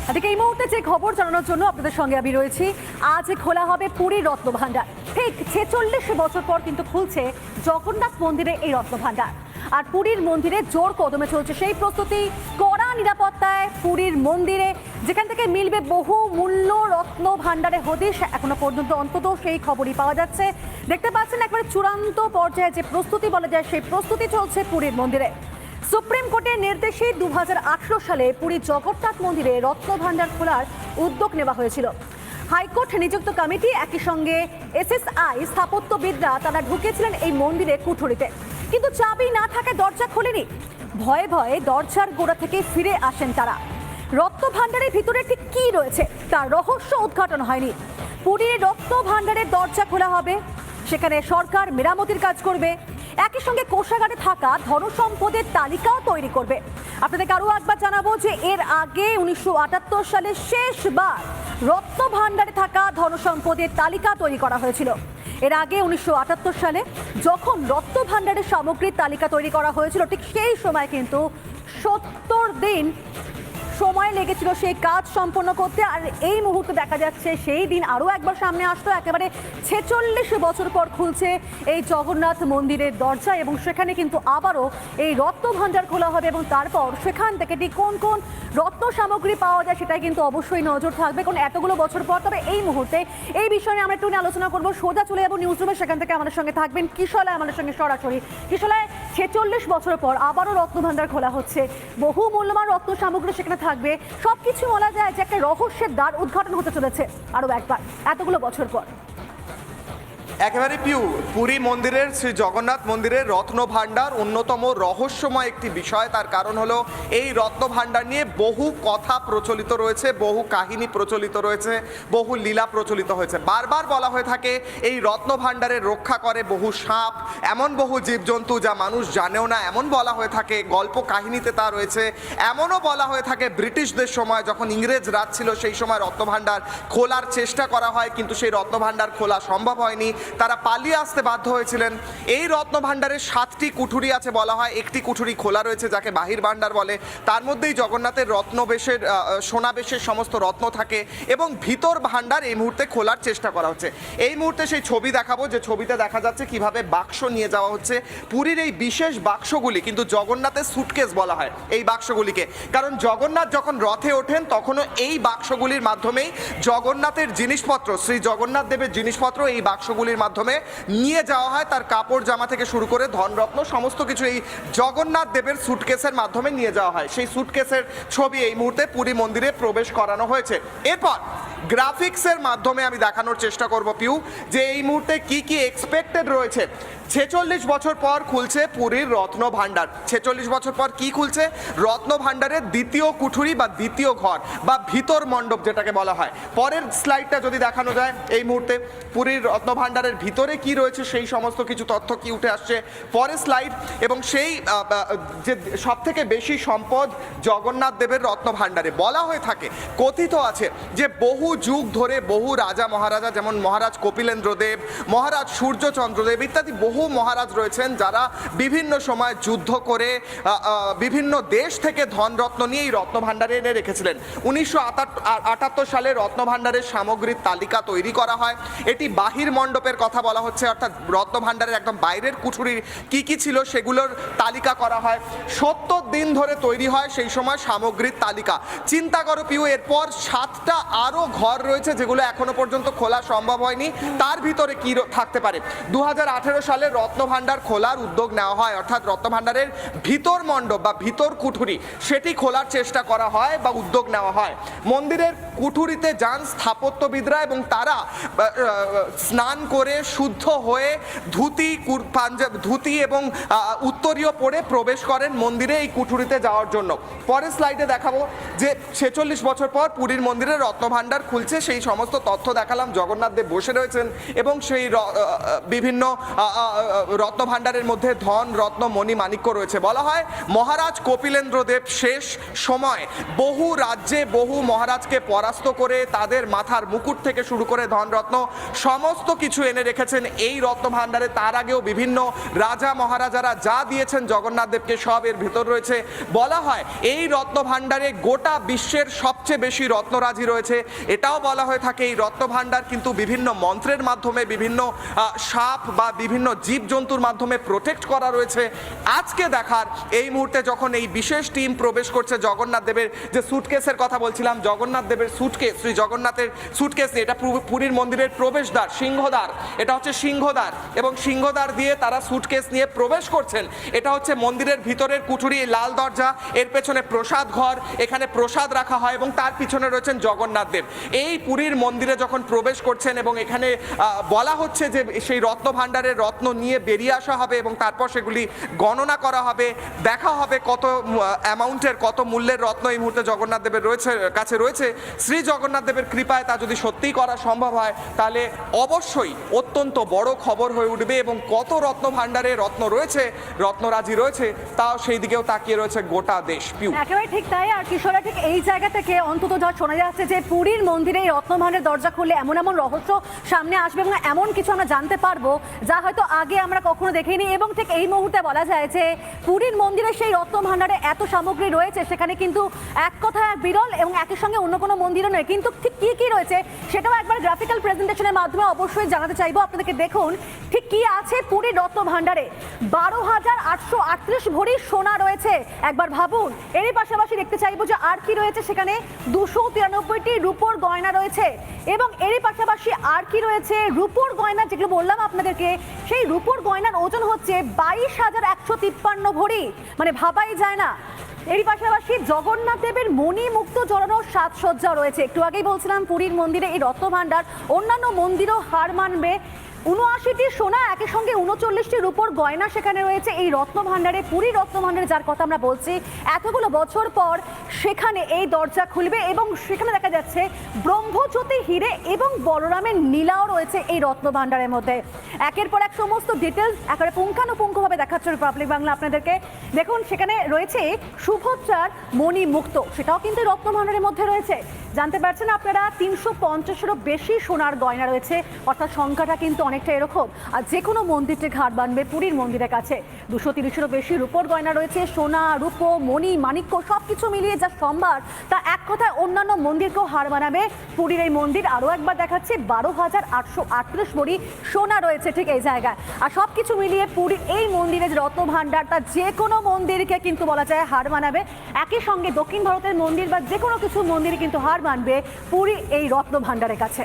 এদিকে এই মুহূর্তে যে খবর জানানোর জন্য আপনাদের সঙ্গে আমি রয়েছি। আজ খোলা হবে পুরীর রত্নভাণ্ডার। ঠিক 46 বছর পর কিন্তু খুলছে জগন্নাথ মন্দিরে এই রত্নভাণ্ডার। আর পুরীর মন্দিরে জোর কদমে চলছে সেই প্রস্তুতি, কড়া নিরাপত্তায় পুরীর মন্দিরে, যেখান থেকে মিলবে বহু মূল্য রত্ন ভাণ্ডারে হদিশ। এখনো পর্যন্ত অন্তত সেই খবরই পাওয়া যাচ্ছে। দেখতে পাচ্ছেন একবারে চূড়ান্ত পর্যায়ে যে প্রস্তুতি বলা যায়, সেই প্রস্তুতি চলছে পুরীর মন্দিরে। সুপ্রিম কোর্টের নির্দেশে 2018 সালে পুরী জগন্নাথ মন্দিরে রত্নভাণ্ডার খোলার উদ্যোগ নেওয়া হয়েছিল। হাইকোর্ট নিযুক্ত কমিটি, একই সঙ্গে এসএসআই স্থাপত্যবিদরা তারা ঢুকেছিলেন এই মন্দিরে কুঠুরিতে, কিন্তু চাবি না থাকায় দরজা খোলেনি। ভয়ে ভয়ে দরজার গোড়া থেকে ফিরে আসেন তারা। রত্নভাণ্ডারের ভিতরে ঠিক কি রয়েছে তার রহস্য উদ্ঘাটন হয়নি। পুরীর রত্নভাণ্ডারের দরজা খোলা হবে, সেখানে সরকার মেরামতির কাজ করবে, একই সঙ্গে কোষাগারে থাকা ধনসম্পদের তালিকাও তৈরি করবে। আপনাদেরকে আরও একবার জানাবো যে এর আগে 1978 সালে শেষবার রত্নভাণ্ডারে থাকা ধনসম্পদের তালিকা তৈরি করা হয়েছিল। এর আগে 1978 সালে যখন রত্নভাণ্ডারের সামগ্রীর তালিকা তৈরি করা হয়েছিল, ঠিক সেই সময় কিন্তু 70 দিন সময় লেগেছিল সেই কাজ সম্পন্ন করতে। আর এই মুহূর্তে দেখা যাচ্ছে সেই দিন আরও একবার সামনে আসতো। একেবারে 46 বছর পর খুলছে এই জগন্নাথ মন্দিরের দরজা, এবং সেখানে কিন্তু আবারও এই রত্নভাণ্ডার খোলা হবে, এবং তারপর সেখান থেকে ঠিক কোন কোন রত্ন সামগ্রী পাওয়া যায় সেটাই কিন্তু অবশ্যই নজর থাকবে, কারণ এতগুলো বছর পর। তবে এই মুহূর্তে এই বিষয় নিয়ে আমরা একটু আলোচনা করবো। সোজা চলে যাবো নিউজ রুমে, সেখান থেকে আমাদের সঙ্গে থাকবেন কিশলয়, আমাদের সঙ্গে সরাসরি। কিশলয়, 46 বছর পর আবারও রত্নভাণ্ডার খোলা হচ্ছে, বহু মূল্যবান রত্ন সামগ্রী সেখানে থাকবে। সবকিছু বলা যায় যে একটা রহস্যের দ্বার উদ্ঘাটন হতে চলেছে আরো একবার এতগুলো বছর পর। একেবারে পিউ, পুরী মন্দিরের শ্রী জগন্নাথ মন্দিরের রত্নভাণ্ডার অন্যতম রহস্যময় একটি বিষয়। তার কারণ হলো এই রত্নভাণ্ডার নিয়ে বহু কথা প্রচলিত রয়েছে, বহু কাহিনী প্রচলিত রয়েছে, বহু লীলা প্রচলিত হয়েছে। বারবার বলা হয়ে থাকে এই রত্নভাণ্ডারের রক্ষা করে বহু সাপ, এমন বহু জীবজন্তু যা মানুষ জানেও না, এমন বলা হয়ে থাকে। গল্প কাহিনীতে তা রয়েছে। এমনও বলা হয়ে থাকে ব্রিটিশদের সময় যখন ইংরেজ রাজ ছিল, সেই সময় রত্নভাণ্ডার খোলার চেষ্টা করা হয়, কিন্তু সেই রত্নভাণ্ডার খোলা সম্ভব হয়নি, তারা পালিয়ে আসতে বাধ্য হয়েছিলেন। এই রত্নভাণ্ডারের 7টি কুঠুরি আছে বলা হয়। একটি কুঠুরি খোলা রয়েছে যাকে বাহির ভাণ্ডার বলে। তার মধ্যেই জগন্নাথের রত্নবেশের সোনাবেশের সমস্ত রত্ন থাকে, এবং ভিতর ভাণ্ডার এই মুহূর্তে খোলার চেষ্টা করা হচ্ছে। এই মুহূর্তে সেই ছবি দেখাবো, যে ছবিতে দেখা যাচ্ছে কিভাবে বাক্স নিয়ে যাওয়া হচ্ছে। পুরীর এই বিশেষ বাক্সগুলি কিন্তু জগন্নাথের সুটকেস বলা হয় এই বাক্সগুলিকে, কারণ জগন্নাথ যখন রথে ওঠেন তখনও এই বাক্সগুলির মাধ্যমেই জগন্নাথের জিনিসপত্র, শ্রী জগন্নাথ দেবের জিনিসপত্র এই বাক্সগুলির মাধ্যমে নিয়ে যাওয়া হয়। তার কাপড় জামা থেকে শুরু করে ধনরত্ন সমস্ত কিছু এই জগন্নাথ দেবের সুটকেসের মাধ্যমে নিয়ে যাওয়া হয়। সেই সুটকেসের ছবি এই মুহূর্তে পুরী মন্দিরে প্রবেশ করানো হয়েছে। এরপর গ্রাফিক্সের মাধ্যমে আমি দেখানোর চেষ্টা করব পিউ, যে এই মুহূর্তে কি কি এক্সপেক্টেড রয়েছে। 46 বছর পর খুলছে পুরীর রত্নভাণ্ডার। 46 বছর পর কি খুলছে? রত্নভাণ্ডারের দ্বিতীয় কুঠুরি বা দ্বিতীয় ঘর বা ভিতর মণ্ডপ যেটাকে বলা হয়। পরের স্লাইডটা যদি দেখানো যায়, এই মুহূর্তে পুরীর রত্নভাণ্ডারের ভিতরে কি রয়েছে সেই সমস্ত কিছু তথ্য কি উঠে আসছে। পরের স্লাইড, এবং সেই যে সব থেকে বেশি সম্পদ জগন্নাথ দেবের রত্নভাণ্ডারে বলা হয়ে থাকে, কথিত আছে যে বহু যুগ ধরে বহু রাজা মহারাজা, যেমন মহারাজ কপিলেন্দ্র দেব, মহারাজ সূর্যচন্দ্রদেব ইত্যাদি বহু মহারাজ রয়েছেন যারা বিভিন্ন সময় যুদ্ধ করে বিভিন্ন দেশ থেকে ধনরত্ন নিয়ে এই রত্নভাণ্ডারে এনে রেখেছিলেন। 1978 সালে রত্নভাণ্ডারের সামগ্রীর তালিকা তৈরি করা হয়। এটি বাহির মণ্ডপের কথা বলা হচ্ছে, অর্থাৎ রত্নভাণ্ডারের একদম বাইরের কুঠুরির কি কি ছিল সেগুলোর তালিকা করা হয়। 70 দিন ধরে তৈরি হয় সেই সময় সামগ্রীর তালিকা। চিন্তা করো পিউ, এরপর 7টা আরও ঘর রয়েছে যেগুলো এখনো পর্যন্ত খোলা সম্ভব হয়নি। তার ভিতরে কি থাকতে পারে? 2018 সালে রত্নভাণ্ডার খোলার উদ্যোগ নেওয়া হয়, অর্থাৎ রত্নভাণ্ডারের ভিতর মণ্ডপ বা ভিতর কুঠুরি সেটি খোলার চেষ্টা করা হয় বা উদ্যোগ নেওয়া হয়। মন্দিরের কুঠুরিতে যান স্থাপত্যবিদরা, এবং তারা স্নান করে শুদ্ধ হয়ে ধুতি এবং উত্তরীয় পরে প্রবেশ করেন মন্দিরে এই কুঠুরিতে যাওয়ার জন্য। পরের স্লাইডে দেখাবো যে 46 বছর পর পুরীর মন্দিরে রত্নভাণ্ডার খুলছে, সেই সমস্ত তথ্য দেখালাম। জগন্নাথ দেব বসে রয়েছেন এবং সেই বিভিন্ন রত্ন ভাণ্ডারের মধ্যে ধন রত্ন মণি মাণিক্য রয়েছে। বলা হয় মহারাজ কপিলেন্দ্র দেব শেষ সময় বহু রাজ্যে বহু মহারাজকে পরাস্ত করে তাদের মাথার মুকুট থেকে শুরু করে ধনরত্ন সমস্ত কিছু এনে রেখেছেন এই রত্ন ভাণ্ডারে। তার আগেও বিভিন্ন রাজা মহারাজারা যা দিয়েছেন জগন্নাথ দেবকে সব এর ভিতর রয়েছে। বলা হয় এই রত্ন ভাণ্ডারে গোটা বিশ্বের সবচেয়ে বেশি রত্নরাজি রয়েছে। এটাও বলা হয়ে থাকে এই রত্ন ভাণ্ডার কিন্তু বিভিন্ন মন্ত্রের মাধ্যমে বিভিন্ন সাপ বা বিভিন্ন জীবজন্তুর মাধ্যমে প্রোটেক্ট করা রয়েছে। আজকে দেখার এই মুহূর্তে যখন এই বিশেষ টিম প্রবেশ করছে জগন্নাথ দেবের যে সুটকেসের কথা বলছিলাম, জগন্নাথ দেবের সুটকেস, শ্রী জগন্নাথের সুটকেস, এটা পুরীর মন্দিরের প্রবেশদ্বার, সিংহদ্বার, এটা হচ্ছে সিংহদ্বার, এবং সিংহদ্বার দিয়ে তারা সুটকেস নিয়ে প্রবেশ করছেন। এটা হচ্ছে মন্দিরের ভিতরের কুঠুরি, লাল দরজা, এর পেছনে প্রসাদ ঘর, এখানে প্রসাদ রাখা হয় এবং তার পিছনে রয়েছেন জগন্নাথ দেব। এই পুরীর মন্দিরে যখন প্রবেশ করছেন এবং এখানে বলা হচ্ছে যে সেই রত্ন ভাণ্ডারের রত্ন নিয়ে বেরিয়ে আসা হবে এবং তারপর সেগুলি গণনা করা হবে, দেখা হবে কত অ্যামাউন্টের কত মূল্যের রত্ন এই মুহূর্তে জগন্নাথ দেবের কাছে রয়েছে। শ্রী জগন্নাথ দেবের কৃপায় তা যদি সত্যিই করা সম্ভব হয় তাহলে অবশ্যই অত্যন্ত বড় খবর হয়ে উঠবে এবং কত রত্ন ভাণ্ডারে রত্ন রয়েছে, রত্নরাজি রয়েছে, তাও সেই দিকেও তাকিয়ে রয়েছে গোটা দেশ। পিউ একেবারে ঠিক তাই। আর কিশোরা ঠিক এই জায়গা থেকে অন্তত যা শোনা যাচ্ছে যে পুরীর মন্দিরে এই রত্ন ভাণ্ডারের দরজা খুললে এমন এমন রহস্য সামনে আসবে এবং এমন কিছু আমরা জানতে পারবো যা হয়তো আগে আমরা কখনো দেখিনি। এবং ঠিক এই মুহূর্তে বলা যায় যে পুরীর মন্দিরে সেই রত্ন ভাণ্ডারে এত সামগ্রী রয়েছে, সেখানে কিন্তু এক কথায় বিরল এবং একই সঙ্গে অন্য কোনো মন্দিরও নয়। কিন্তু ঠিক কি কি রয়েছে সেটাও একবার গ্রাফিক্যাল প্রেজেন্টেশনের মাধ্যমে অবশ্যই জানাতে চাইবো আপনাদেরকে। দেখুন ঠিক কি আছে পুরীর রত্ন ভাণ্ডারে। 12,838 ভরি সোনা রয়েছে, একবার ভাবুন। এরই পাশাপাশি দেখতে চাইবো যে আর কি রয়েছে সেখানে। 293টি রূপোর গয়না রয়েছে এবং এরই পাশাপাশি আর কি রয়েছে রূপোর গয়না, যেগুলো বললাম আপনাদেরকে, সেই রূপোর গয়নার ওজন হচ্ছে 22,153 ভরি, মানে ভাবাই যায় না। এরই পাশাপাশি জগন্নাথ দেবের মণি মুক্ত জড়ানো সাজসজ্জা রয়েছে। একটু আগেই বলছিলাম পুরীর মন্দিরে এই রত্ন ভাণ্ডার, অন্যান্য মন্দিরও হার মানবে। 79টি সোনা, একই সঙ্গে 39টি রূপোর গয়না সেখানে রয়েছে এই রত্ন ভাণ্ডারে। পুরী রত্ন ভাণ্ডারে যার কথা আমরা বলছি, এতগুলো বছর পর সেখানে এই দরজা খুলবে এবং সেখানে দেখা যাচ্ছে ব্রহ্মজ্যোতি হিরে এবং বলরামের নীলাও রয়েছে এই রত্ন ভাণ্ডারের মধ্যে। একের পর এক সমস্ত ডিটেলস একেবারে পুঙ্খানুপুঙ্খভাবে দেখাচ্ছে রিপাবলিক বাংলা আপনাদেরকে। দেখুন সেখানে রয়েছে সুভদ্রার মণি মুক্ত, সেটাও কিন্তু রত্ন ভাণ্ডারের মধ্যে রয়েছে। জানতে পারছেন আপনারা 350-এরও বেশি সোনার গয়না রয়েছে, অর্থাৎ সংখ্যাটা কিন্তু অনেকটা এরকম। আর যে কোনো মন্দিরটি ঘাট বাঁধবে পুরীর মন্দিরের কাছে। 230-এরও বেশি রূপোর গয়না রয়েছে, সোনা রূপো মণি মাণিক্য সব কিছু মিলিয়ে যা সম্ভার, তা এক কথায় অন্যান্য মন্দিরকেও হার মানাবে পুরীর এই মন্দির। আরও একবার দেখাচ্ছে 12,838 ভরি সোনা রয়েছে ঠিক এই জায়গায়। আর সব কিছু মিলিয়ে পুরীর এই মন্দিরের যে রত্ন ভাণ্ডার, তা যে কোনো মন্দিরকে কিন্তু বলা যায় হার মানাবে। একই সঙ্গে দক্ষিণ ভারতের মন্দির বা যে কোনো কিছু মন্দিরে কিন্তু হার মানবে পুরী এই রত্ন ভাণ্ডারের কাছে।